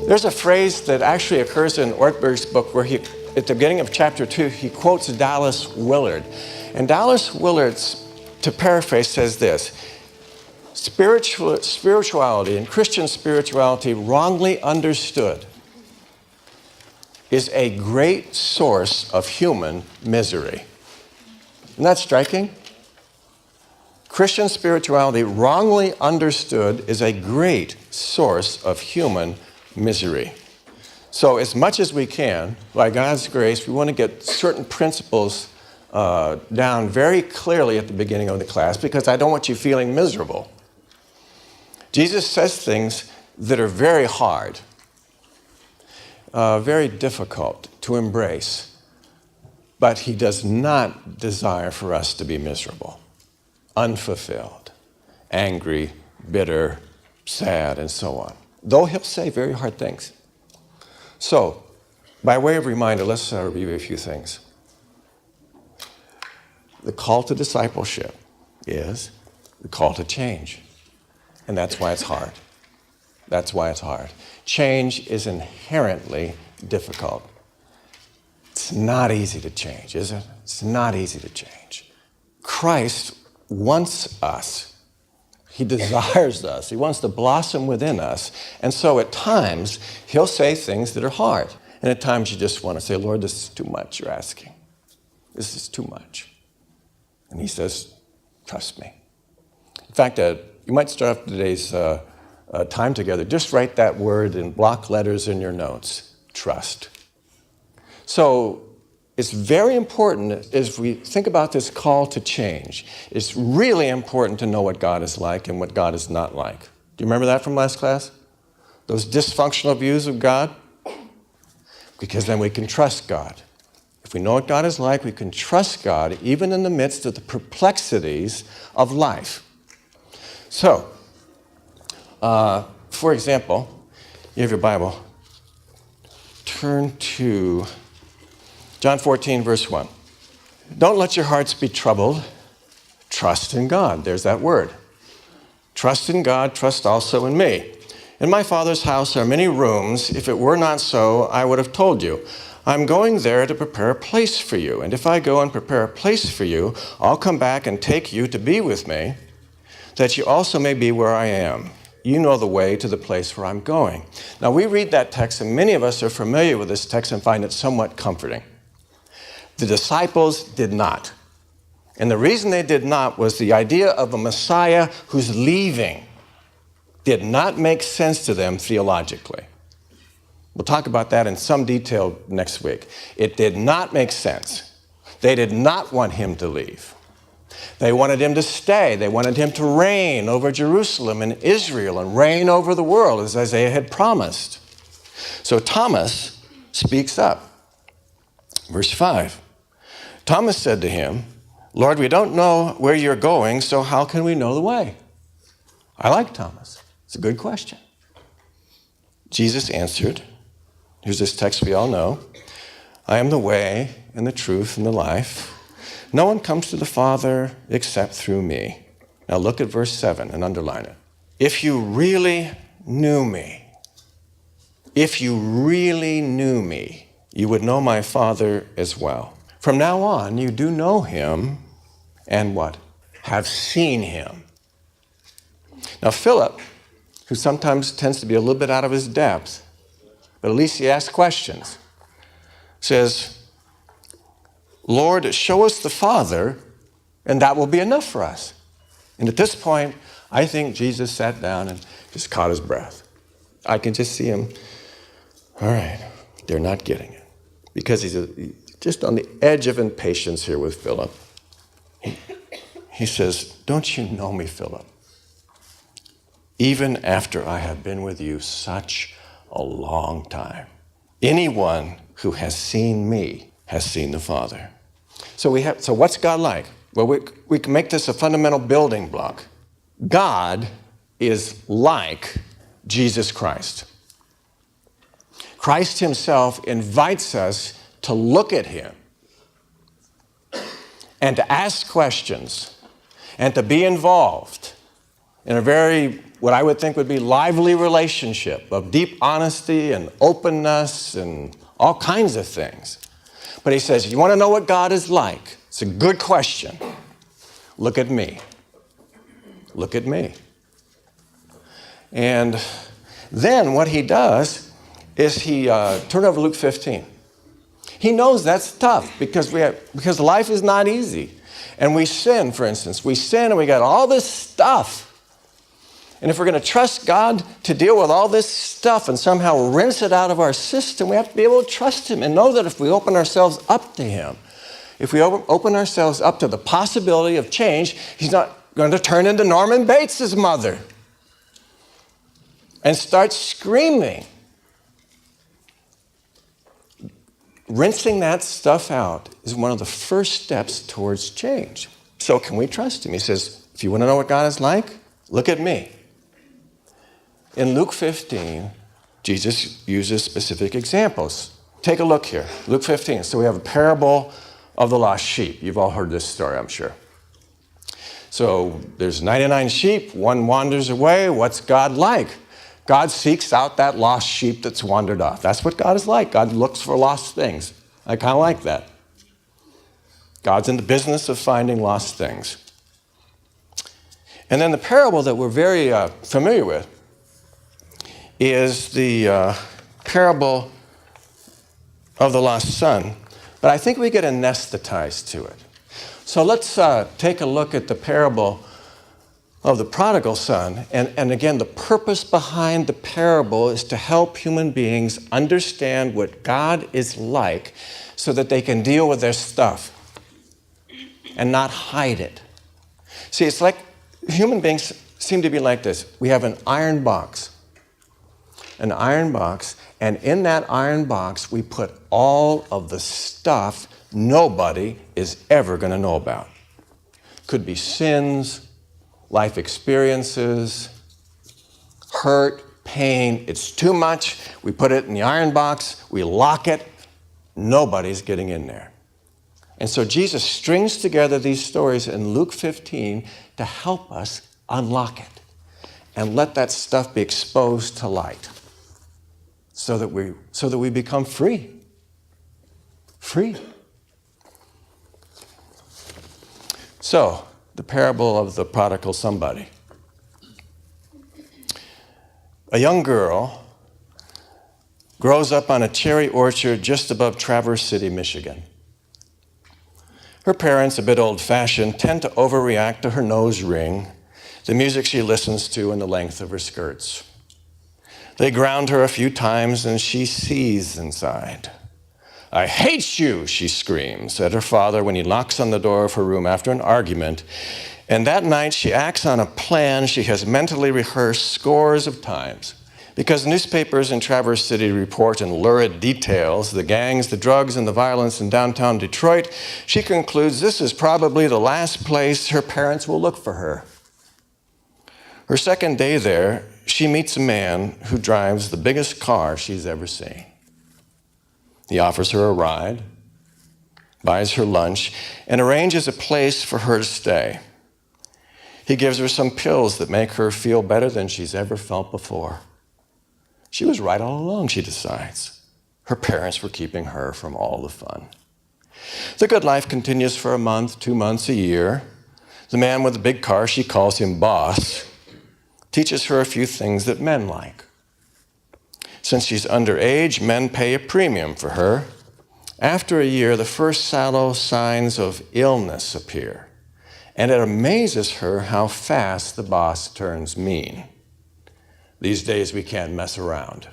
There's a phrase that actually occurs in Ortberg's book where he, at the beginning of chapter 2, he quotes Dallas Willard. And Dallas Willard, to paraphrase, says this: spirituality and Christian spirituality, wrongly understood, is a great source of human misery. Isn't that striking? Christian spirituality, wrongly understood, is a great source of human misery. So as much as we can, by God's grace, we want to get certain principles down very clearly at the beginning of the class, because I don't want you feeling miserable. Jesus says things that are very hard, very difficult to embrace, but he does not desire for us to be miserable, unfulfilled, angry, bitter, sad, and so on, though he'll say very hard things. So, by way of reminder, let's review a few things. The call to discipleship is the call to change. And that's why it's hard. That's why it's hard. Change is inherently difficult. It's not easy to change, is it? It's not easy to change. Christ wants us. He desires us. He wants to blossom within us. And so at times, he'll say things that are hard. And at times you just want to say, Lord, this is too much you're asking. This is too much. And he says, trust me. In fact, you might start off today's time together. Just write that word in block letters in your notes, trust. So it's very important as we think about this call to change. It's really important to know what God is like and what God is not like. Do you remember that from last class? Those dysfunctional views of God? Because then we can trust God. If we know what God is like, we can trust God even in the midst of the perplexities of life. So, for example, you have your Bible. Turn to John 14, verse 1. Don't let your hearts be troubled. Trust in God. There's that word. Trust in God, trust also in me. In my Father's house are many rooms. If it were not so, I would have told you. I'm going there to prepare a place for you. And if I go and prepare a place for you, I'll come back and take you to be with me, that you also may be where I am. You know the way to the place where I'm going. Now, we read that text, and many of us are familiar with this text and find it somewhat comforting. The disciples did not. And the reason they did not was the idea of a Messiah who's leaving did not make sense to them theologically. We'll talk about that in some detail next week. It did not make sense. They did not want him to leave. They wanted him to stay. They wanted him to reign over Jerusalem and Israel and reign over the world as Isaiah had promised. So Thomas speaks up. Verse 5. Thomas said to him, Lord, we don't know where you're going, so how can we know the way? I like Thomas. It's a good question. Jesus answered, here's this text we all know, I am the way and the truth and the life. No one comes to the Father except through me. Now look at verse 7 and underline it. If you really knew me, you would know my Father as well. From now on, you do know him and what? Have seen him. Now Philip, who sometimes tends to be a little bit out of his depth, but at least he asks questions, says, Lord, show us the Father, and that will be enough for us. And at this point, I think Jesus sat down and just caught his breath. I can just see him. All right, they're not getting it. Because he's just on the edge of impatience here with Philip. He says, don't you know me, Philip? Even after I have been with you such a long time. Anyone who has seen me has seen the Father. So what's God like? Well, we can make this a fundamental building block. God is like Jesus Christ. Christ himself invites us to look at him and to ask questions and to be involved in a very, what I would think would be lively relationship of deep honesty and openness and all kinds of things. But he says, you want to know what God is like? It's a good question. Look at me. Look at me. And then what he does is he turn over Luke 15. He knows that's tough because life is not easy. And we sin, for instance. We sin and we got all this stuff. And if we're going to trust God to deal with all this stuff and somehow rinse it out of our system, we have to be able to trust him and know that if we open ourselves up to him, if we open ourselves up to the possibility of change, he's not going to turn into Norman Bates' mother and start screaming. Rinsing that stuff out is one of the first steps towards change. So can we trust him? He says, if you want to know what God is like, look at me. In Luke 15, Jesus uses specific examples. Take a look here. Luke 15. So we have a parable of the lost sheep. You've all heard this story, I'm sure. So there's 99 sheep. One wanders away. What's God like? God seeks out that lost sheep that's wandered off. That's what God is like. God looks for lost things. I kind of like that. God's in the business of finding lost things. And then the parable that we're very familiar with is the parable of the lost son. But I think we get anesthetized to it. So let's take a look at the parable of the prodigal son. And again, the purpose behind the parable is to help human beings understand what God is like so that they can deal with their stuff and not hide it. See, it's like human beings seem to be like this. We have an iron box, and in that iron box, we put all of the stuff nobody is ever going to know about. Could be sins, life experiences, hurt, pain. It's too much. We put it in the iron box. We lock it. Nobody's getting in there. And so Jesus strings together these stories in Luke 15 to help us unlock it and let that stuff be exposed to light so that we become free. Free. So, the parable of the prodigal somebody. A young girl grows up on a cherry orchard just above Traverse City, Michigan. Her parents, a bit old-fashioned, tend to overreact to her nose ring, the music she listens to, and the length of her skirts. They ground her a few times, and she seethes inside. "I hate you," she screams at her father when he knocks on the door of her room after an argument. And that night, she acts on a plan she has mentally rehearsed scores of times. Because newspapers in Traverse City report in lurid details the gangs, the drugs, and the violence in downtown Detroit, she concludes this is probably the last place her parents will look for her. Her second day there, she meets a man who drives the biggest car she's ever seen. He offers her a ride, buys her lunch, and arranges a place for her to stay. He gives her some pills that make her feel better than she's ever felt before. She was right all along, she decides. Her parents were keeping her from all the fun. The good life continues for a month, 2 months, a year. The man with the big car, she calls him boss, teaches her a few things that men like. Since she's underage, men pay a premium for her. After a year, the first sallow signs of illness appear, and it amazes her how fast the boss turns mean. "These days we can't mess around,"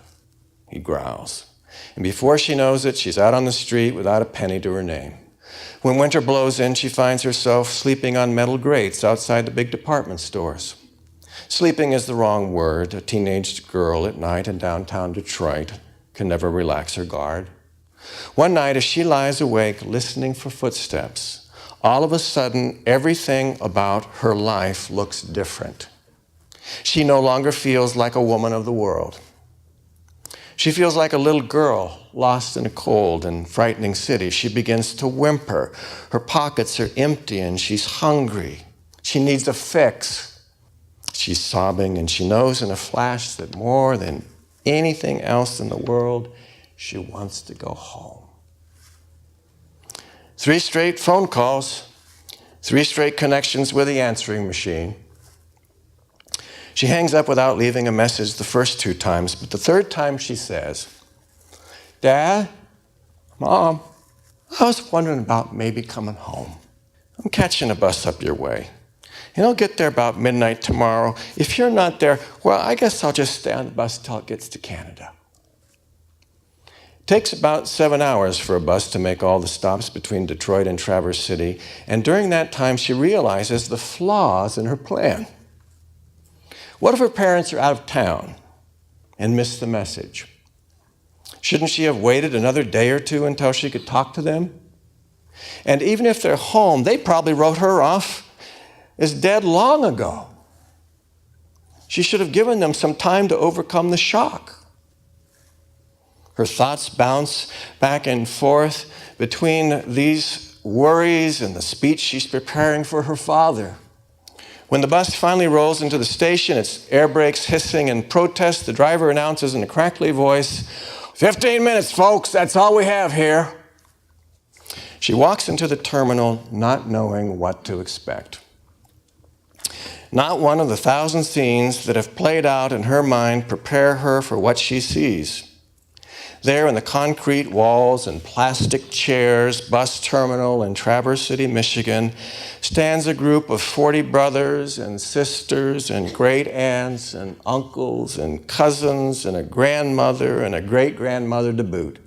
he growls. And before she knows it, she's out on the street without a penny to her name. When winter blows in, she finds herself sleeping on metal grates outside the big department stores. Sleeping is the wrong word. A teenage girl at night in downtown Detroit can never relax her guard. One night, as she lies awake listening for footsteps, all of a sudden, everything about her life looks different. She no longer feels like a woman of the world. She feels like a little girl lost in a cold and frightening city. She begins to whimper. Her pockets are empty and she's hungry. She needs a fix. She's sobbing, and she knows in a flash that more than anything else in the world, she wants to go home. 3 straight phone calls, 3 straight connections with the answering machine. She hangs up without leaving a message the first 2 times, but the 3rd time she says, Dad, Mom, I was wondering about maybe coming home. I'm catching a bus up your way. And I'll get there about midnight tomorrow. If you're not there, well, I guess I'll just stay on the bus till it gets to Canada. It takes about 7 hours for a bus to make all the stops between Detroit and Traverse City. And during that time, she realizes the flaws in her plan. What if her parents are out of town and miss the message? Shouldn't she have waited another day or 2 until she could talk to them? And even if they're home, they probably wrote her off as dead long ago. She should have given them some time to overcome the shock. Her thoughts bounce back and forth between these worries and the speech she's preparing for her father. When the bus finally rolls into the station, its air brakes hissing in protest, the driver announces in a crackly voice, 15 minutes, folks, that's all we have here. She walks into the terminal not knowing what to expect. Not one of the 1,000 scenes that have played out in her mind prepare her for what she sees. There in the concrete walls and plastic chairs, bus terminal in Traverse City, Michigan, stands a group of 40 brothers and sisters and great aunts and uncles and cousins and a grandmother and a great-grandmother to boot.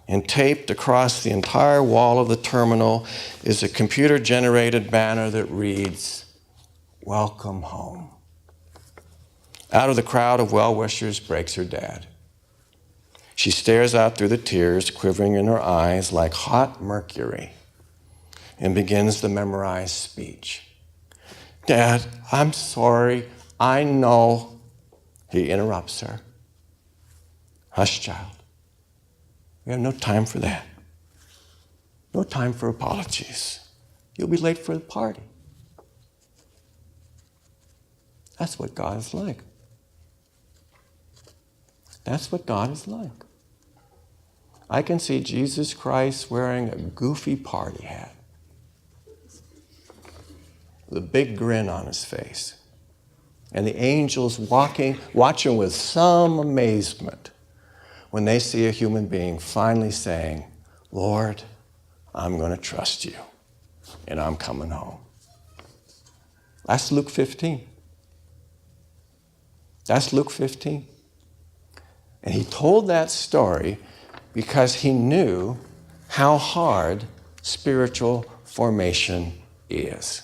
And taped across the entire wall of the terminal is a computer-generated banner that reads, Welcome home. Out of the crowd of well-wishers breaks her dad. She stares out through the tears quivering in her eyes like hot mercury and begins the memorized speech. Dad, I'm sorry. I know. He interrupts her. Hush, child. We have no time for that. No time for apologies. You'll be late for the party. That's what God is like. That's what God is like. I can see Jesus Christ wearing a goofy party hat, with a big grin on his face, and the angels watching with some amazement when they see a human being finally saying, Lord, I'm going to trust you, and I'm coming home. That's Luke 15. That's Luke 15. And he told that story because he knew how hard spiritual formation is.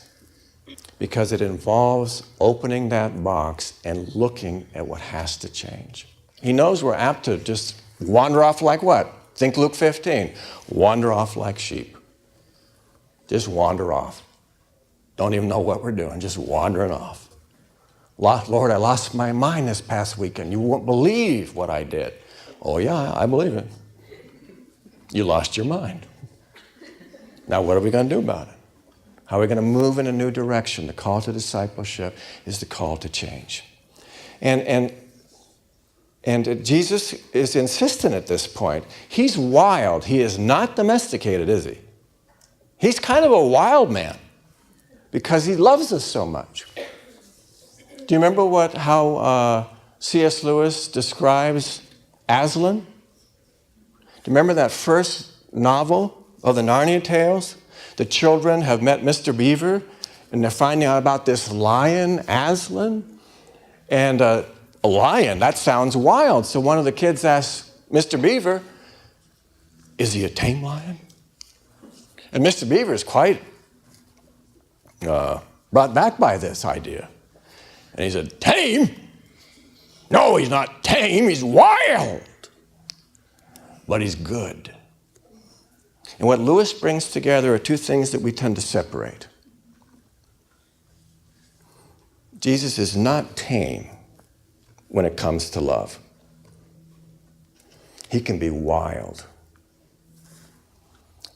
Because it involves opening that box and looking at what has to change. He knows we're apt to just wander off like what? Think Luke 15. Wander off like sheep. Just wander off. Don't even know what we're doing, just wandering off. Lord, I lost my mind this past weekend. You won't believe what I did. Oh yeah, I believe it. You lost your mind. Now what are we going to do about it? How are we going to move in a new direction? The call to discipleship is the call to change. And Jesus is insistent at this point. He's wild. He is not domesticated, is he? He's kind of a wild man because he loves us so much. Do you remember how C.S. Lewis describes Aslan? Do you remember that first novel of the Narnia Tales? The children have met Mr. Beaver, and they're finding out about this lion, Aslan. And a lion, that sounds wild. So one of the kids asks Mr. Beaver, is he a tame lion? And Mr. Beaver is quite brought back by this idea. And he said, tame? No, he's not tame, he's wild. But he's good. And what Lewis brings together are 2 things that we tend to separate. Jesus is not tame when it comes to love. He can be wild.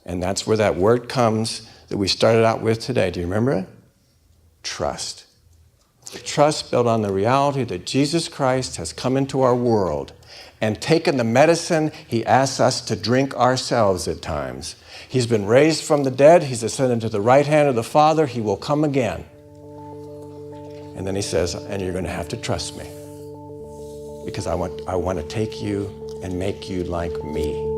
And that's where that word comes that we started out with today. Do you remember it? Trust. Trust built on the reality that Jesus Christ has come into our world and taken the medicine he asks us to drink ourselves at times. He's been raised from the dead. He's ascended to the right hand of the Father. He will come again. And then he says, and you're going to have to trust me because I want to take you and make you like me.